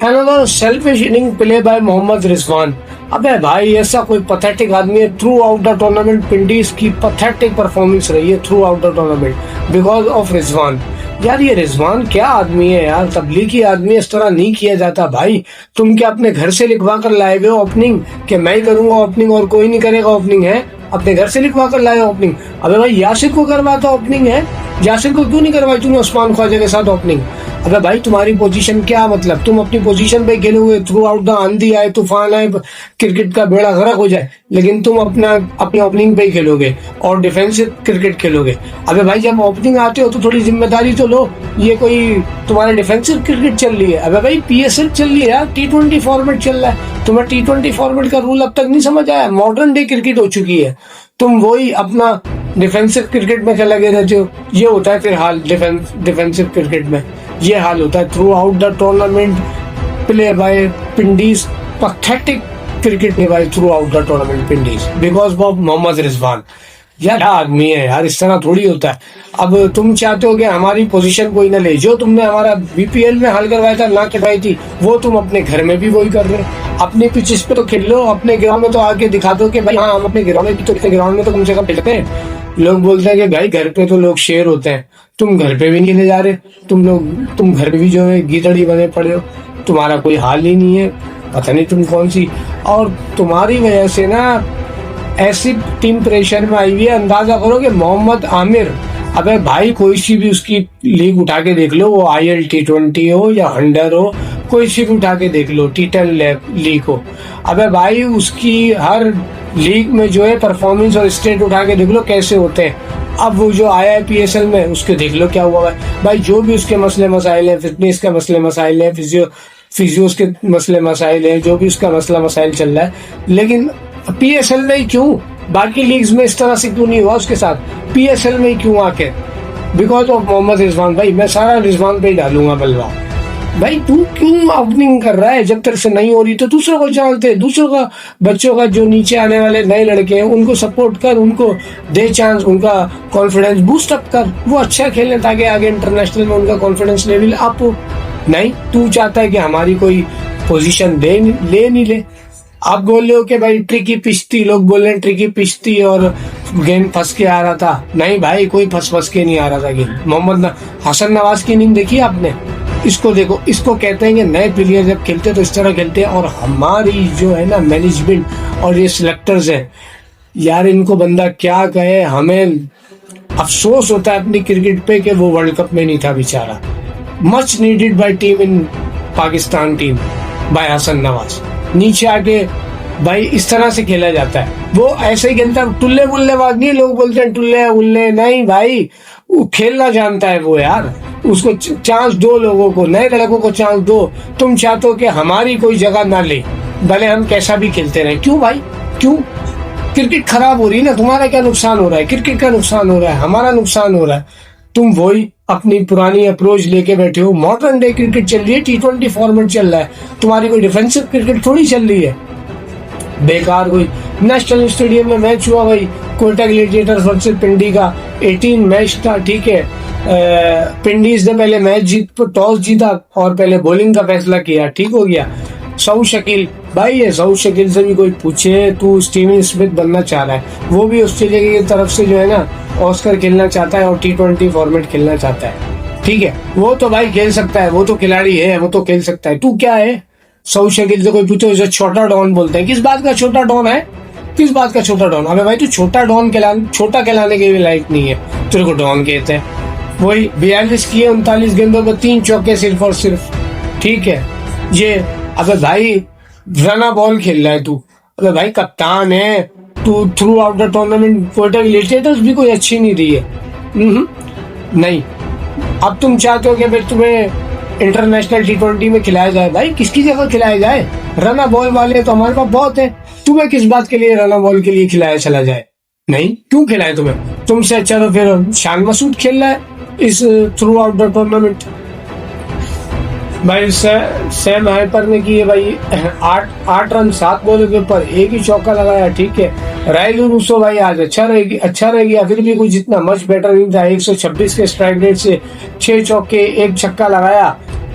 Another selfish inning play by Mohammad Rizwan. अबे भाई ऐसा कोई पथेटिक आदमी है. थ्रू आउट द टूर्नामेंट पिंडीज की पथेटिक परफॉर्मेंस रही है throughout the tournament because of Rizwan. यार ये रिजवान क्या आदमी है यार, तबलीगी आदमी. इस तरह नहीं किया जाता भाई. तुम क्या अपने घर से लिखवा कर लाए हुए हो ओपनिंग कि मैं ही करूंगा ओपनिंग और कोई नहीं करेगा ओपनिंग? है अपने घर से लिखवा कर लाए ओपनिंग. अबे भाई यासिर को करवाता ओपनिंग है, यासिर को क्यों नहीं करवाई तुमने उस्मान ख्वाजा के साथ ओपनिंग? अबे भाई तुम्हारी पोजीशन क्या, मतलब तुम अपनी पोजीशन पे खेलोगे थ्रू आउट द आंधी आए तूफान आए क्रिकेट का बेड़ा गर्क हो जाए, लेकिन तुम अपनी ओपनिंग पे ही खेलोगे और डिफेंसिव क्रिकेट खेलोगे. अबे भाई जब ओपनिंग आते हो तो थोड़ी जिम्मेदारी तो लो. ये कोई तुम्हारे डिफेंसिव क्रिकेट चल रही है? अबे भाई पीएसएल चल रही है यार, T20 फॉर्मेट चल रहा है. तुम्हें T20 फॉर्मेट का रूल अब तक नहीं समझ आया? मॉडर्न डे क्रिकेट हो चुकी है. तुम वही अपना डिफेंसिव क्रिकेट में लगे रहते हो. ये होता है फिर हाल डिफेंसिव क्रिकेट में, ये हाल होता है. Throughout the tournament play by Pindiz, pathetic cricket by throughout the tournament Pindiz because of Mohammad Rizwan. यार आदमी है यार, इस तरह थोड़ी होता है. अब तुम चाहते हो कि हमारी पोजीशन कोई ना ले. जो तुमने हमारा बीपीएल में हल करवाया था, ना कटवाई थी, वो तुम अपने घर में भी वही कर रहे हो. अपने पिचेस पे तो खेल लो, अपने ग्राउंड में तो आके दिखा दो कि भाई हाँ हम अपने ग्राउंड में तो कम से कम खेलते हैं. लोग बोलते हैं कि भाई घर पे तो लोग शेर होते हैं. तुम घर पे भी नहीं खेले जा रहे. तुम घर पे भी जो है गीदड़ी बने पड़े हो. तुम्हारा कोई हाल ही नहीं है, पता नहीं तुम कौन सी. और तुम्हारी वजह से ना ऐसी टीम प्रेशर में आई हुई है. अंदाजा करो कि मोहम्मद आमिर, अबे भाई कोई सी भी उसकी लीग उठा के देख लो, वो IL T20 हो या अंडर हो, कोई सी भी उठा के देख लो, T10 लीग हो. अबे भाई उसकी हर लीग में जो है परफॉर्मेंस और स्टेट उठा के देख लो कैसे होते हैं. अब वो जो आया है PSL में, उसके देख लो क्या हुआ है भाई. जो भी उसके मसले मसाइल हैं, फिटनेस के मसले मसाइल हैं, फिजियोस के मसले मसाइल हैं, जो भी उसका मसला मसाइल चल रहा है, लेकिन PSL में ही क्यों? बाकी लीग्स में इस तरह से क्यों नहीं हुआ उसके साथ? PSL में ही क्यों आके? Because of Mohammad Rizwan. भाई मैं सारा रिजवान पे ही डालूंगा बलवा. भाई तू क्यों ओपनिंग कर रहा है? जब तेरे से नहीं हो रही तो दूसरों को चलते, दूसरों का बच्चों का जो नीचे आने वाले नए लड़के हैं उनको सपोर्ट कर, उनको दे चांस, उनका कॉन्फिडेंस बूस्ट अप कर, वो अच्छा खेलें ताकि आगे इंटरनेशनल में उनका कॉन्फिडेंस लेवल अप हो. नहीं, तू चाहता है कि हमारी कोई पोजीशन ले नहीं ले. आप बोल रहे हो कि भाई ट्रिकी पिच थी, लोग बोल रहे हैं ट्रिकी पिच थी और गेंद फंस के आ रहा था. नहीं भाई कोई फंस के नहीं आ रहा था गेंद. मोहम्मद हसन नवाज की इनिंग देखी आपने? इसको देखो, इसको कहते हैं कि नए प्लेयर जब खेलते हैं तो इस तरह खेलते हैं. और हमारी जो है ना मैनेजमेंट और ये सिलेक्टर्स हैं यार, इनको बंदा क्या कहे. हमें अफसोस होता है अपनी क्रिकेट पे कि वो वर्ल्ड कप में नहीं था बेचारा. Much needed by team in Pakistan team by Hasan Nawaz. नीचे आके भाई इस तरह से खेला जाता है. वो ऐसे ही खेलता है, टुल्ले बुल्लेबाज नहीं. लोग बोलते हैं टुल्ले उल्ले, नहीं भाई वो खेलना जानता है वो यार. उसको चांस दो, लोगों को, नए लड़कों को चांस दो. तुम चाहते हो कि हमारी कोई जगह ना ले, भले हम कैसा भी खेलते रहे. क्यों भाई क्यों? क्रिकेट खराब हो रही है ना. तुम्हारा क्या नुकसान हो रहा है? क्रिकेट का नुकसान हो रहा है, हमारा नुकसान हो रहा है. तुम वही अपनी पुरानी अप्रोच लेके बैठे हो. मॉडर्न डे क्रिकेट चल रही है, T20 फॉर्मेट चल रहा है. तुम्हारी कोई डिफेंसिव क्रिकेट थोड़ी चल रही है. बेकार कोई नेशनल स्टेडियम में मैच हुआ भाई, कोयटा ग्लेडिएटर्स वर्सेस पिंडी का 18 मैच था. ठीक है, पिंडीज ने पहले मैच टॉस जीता और पहले बॉलिंग का फैसला किया. ठीक हो गया. सऊद शकील, भाई ये सऊद शकील से भी कोई पूछे, तू स्टीवन स्मिथ बनना चाह रहा है, वो भी ऑस्ट्रेलिया की तरफ से जो है ना ऑस्कर खेलना चाहता है और T20 फॉर्मेट खेलना चाहता है. ठीक है, वो तो भाई खेल सकता है, वो तो खिलाड़ी है, वो तो खेल सकता है. तू क्या है? सऊद शकील से कोई पूछो, इसे छोटा डॉन बोलते हैं. किस बात का छोटा डॉन है? किस बात का छोटा डॉन? अबे भाई तू छोटा कहलाने के भी लायक नहीं है, तेरे को डॉन कहते हैं. वही 42 किए 39 गेंदों में 3 चौके सिर्फ और सिर्फ. ठीक है ये. अबे भाई रना बॉल खेल रहा है तू. अबे भाई कप्तान है तू. Through out the tournament Quetta gladiators भी कोई अच्छी नहीं रही है. नहीं, अब तुम चाहते हो कि भाई तुम्हें इंटरनेशनल T20 में खिलाया जाए. भाई किसकी जगह खिलाया जाए? रना बॉल वाले तो हमारे पास बहुत है. तुम्हें किस बात के लिए रना बॉल के लिए खिलाया चला जाए? नहीं, क्यों खिलाए तुम्हें? तुमसे अच्छा तो फिर शान मसूद खेल रहा है इस थ्रू आउट द टूर्नामेंट. भाई सैम हाइपर ने किए भाई 8 रन 7 बॉलों के ऊपर, एक ही चौका लगाया. ठीक है, रायलू रूसो भाई आज अच्छा रह गया, फिर भी कुछ जितना मच बेटर नहीं था. 126 के स्ट्राइक रेट से 6 चौके 1 छक्का लगाया.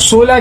16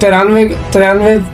93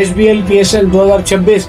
SBL PSL 2026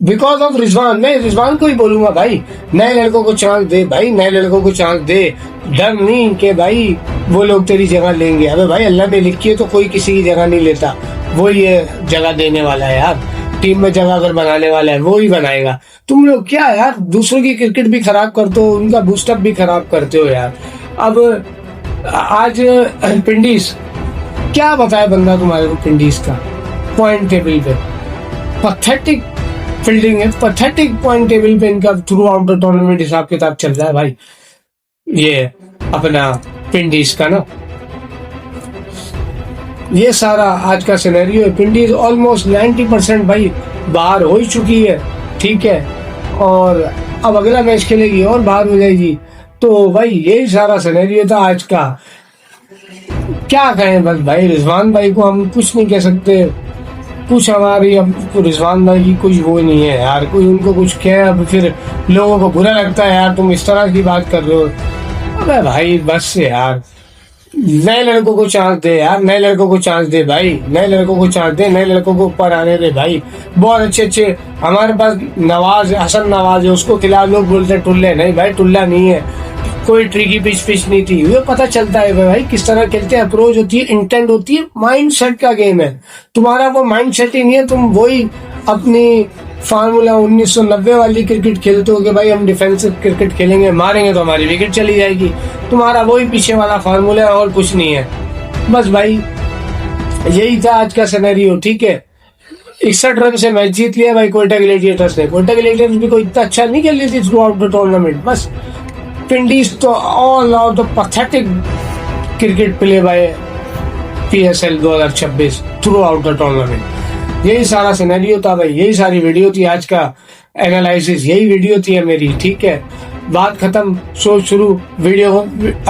because of Rizwan. मैं रिजवान को ही बोलूंगा भाई, नए लड़कों को चांस दे भाई, नए लड़कों को चांस दे। डर नहीं कि भाई वो लोग तेरी जगह लेंगे। अबे भाई अल्लाह ने लिखी है तो कोई किसी की जगह नहीं लेता, वो ये जगह देने वाला है यार। टीम में जगह अगर बनाने वाला है वो ही बनाएगा। तुम लोग क्या यार दूसरों की क्रिकेट भी खराब करते हो, उनका बूस्टअप भी खराब करते हो यार। अब आज पिंडीज क्या बताए बंदा तुम्हारे को, पिंडीज का पॉइंट टेबल पे पथेटिक फील्डिंग है, पथेटिक पॉइंट टेबल पे इनका थ्रू आउट द टूर्नामेंट हिसाब किताब चल रहा है भाई, ये अपना पिंडीज का ना। ये सारा आज का सिनेरियो है। पिंडीज ऑलमोस्ट 90% भाई बाहर हो ही चुकी है, ठीक है, और अब अगला मैच खेलेगी और बाहर हो जाएगी। तो भाई यही सारा सिनेरियो था आज का। क्या कहें बस भाई, रिजवान भाई को हम कुछ नहीं कह सकते, कुछ हमारी अब रिजवान भाई की कुछ वो नहीं है यार, कोई उनको कुछ कहे अब फिर लोगों को बुरा लगता है यार, तुम इस तरह की बात कर रहे हो। अबे भाई बस से यार, नए लड़कों को चांस दे यार, नए लड़कों को चांस दे भाई, नए लड़कों को चांस दे, नए लड़कों को ऊपर आने दे भाई। बहुत अच्छे अच्छे हमारे पास नवाज, हसन नवाज है, उसको खिलाफ लोग बोलते हैं टुल्ले, नहीं भाई टुल्ला नहीं है, कोई ट्रिकी पिच नहीं थी। ये पता चलता है भाई किस तरह खेलते हैं, अप्रोच होती है, इंटेंट होती है, माइंड सेट का गेम है। तुम्हारा वो माइंड सेट ही नहीं है, तुम वही अपनी फार्मूला 1990 वाली क्रिकेट खेलते हो कि भाई हम डिफेंसिव क्रिकेट खेलेंगे, मारेंगे तो हमारी विकेट चली जाएगी। तुम्हारा वही पीछे वाला फार्मूला है और कुछ नहीं है। बस भाई यही था आज का सिनेरियो, ठीक है। 61 रन से मैच जीत लिया भाई कोयटा ग्लेडिएटर्स ने। कोयटा ग्लेडिएटर्स भी कोई इतना अच्छा नहीं खेल रही थी थ्रू आउट द टूर्नामेंट। बस पिंडीज तो all out the pathetic cricket play by PSL 2026 through out the tournament. यही सारा सिनेरियो था भाई, यही सारी वीडियो थी आज का एनालिसिस, यही वीडियो थी मेरी, ठीक है। बात खत्म, सोच शुरू। वीडियो को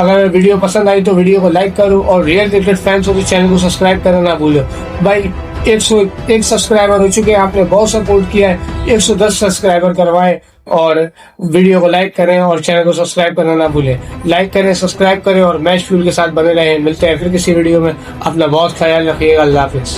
अगर वीडियो पसंद आई तो वीडियो को लाइक करो, और रियल क्रिकेट फैंस हो तो चैनल को सब्सक्राइब करना ना भूलो भाई। 101 सब्सक्राइबर हो चुके हैं, आपने बहुत सपोर्ट किया है, 110 सब्सक्राइबर करवाए, और वीडियो को लाइक करें और चैनल को सब्सक्राइब करना ना भूलें। लाइक करें, सब्सक्राइब करें और मैच फ्यूल के साथ बने रहें। मिलते हैं फिर किसी वीडियो में, अपना बहुत ख्याल रखिएगा। अल्लाह हाफिज़।